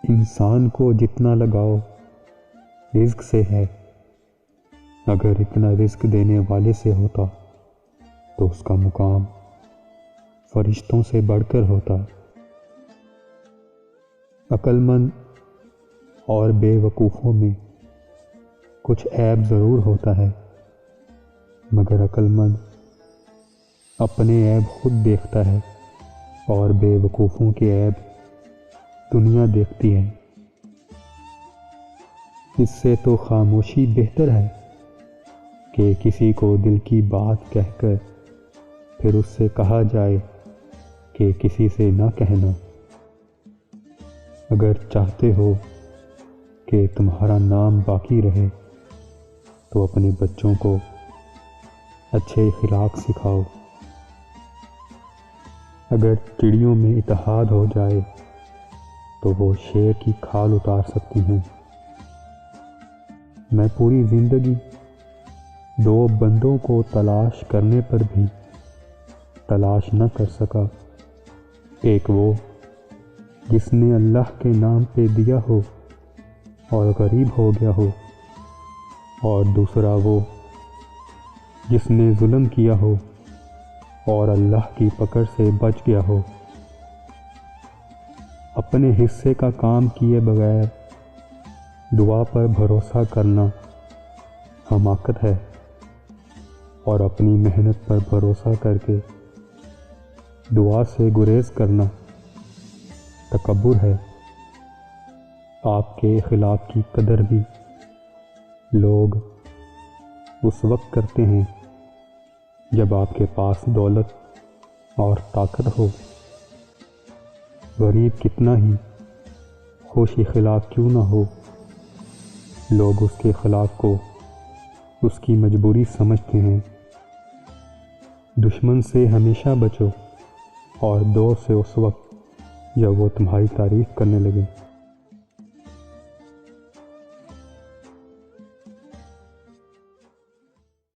انسان کو جتنا لگاؤ رزق سے ہے، اگر اتنا رزق دینے والے سے ہوتا تو اس کا مقام فرشتوں سے بڑھ کر ہوتا۔ عقل مند اور بے وقوفوں میں کچھ عیب ضرور ہوتا ہے، مگر عقل مند اپنے عیب خود دیکھتا ہے اور بے وقوفوں کے عیب دنیا دیکھتی ہے۔ اس سے تو خاموشی بہتر ہے کہ کسی کو دل کی بات کہہ کر پھر اس سے کہا جائے کہ کسی سے نہ کہنا۔ اگر چاہتے ہو کہ تمہارا نام باقی رہے تو اپنے بچوں کو اچھے اخلاق سکھاؤ۔ اگر چڑیوں میں اتحاد ہو جائے تو وہ شیر کی کھال اتار سکتی ہیں۔ میں پوری زندگی دو بندوں کو تلاش کرنے پر بھی تلاش نہ کر سکا، ایک وہ جس نے اللہ کے نام پہ دیا ہو اور غریب ہو گیا ہو، اور دوسرا وہ جس نے ظلم کیا ہو اور اللہ کی پکڑ سے بچ گیا ہو۔ اپنے حصے کا کام کیے بغیر دعا پر بھروسہ کرنا حماقت ہے، اور اپنی محنت پر بھروسہ کر کے دعا سے گریز کرنا تکبر ہے۔ آپ کے اخلاق کی قدر بھی لوگ اس وقت کرتے ہیں جب آپ کے پاس دولت اور طاقت ہو۔ غریب کتنا ہی خوش اخلاق کیوں نہ ہو، لوگ اس کے اخلاق کو اس کی مجبوری سمجھتے ہیں۔ دشمن سے ہمیشہ بچو اور دوست سے اس وقت جب وہ تمہاری تعریف کرنے لگے۔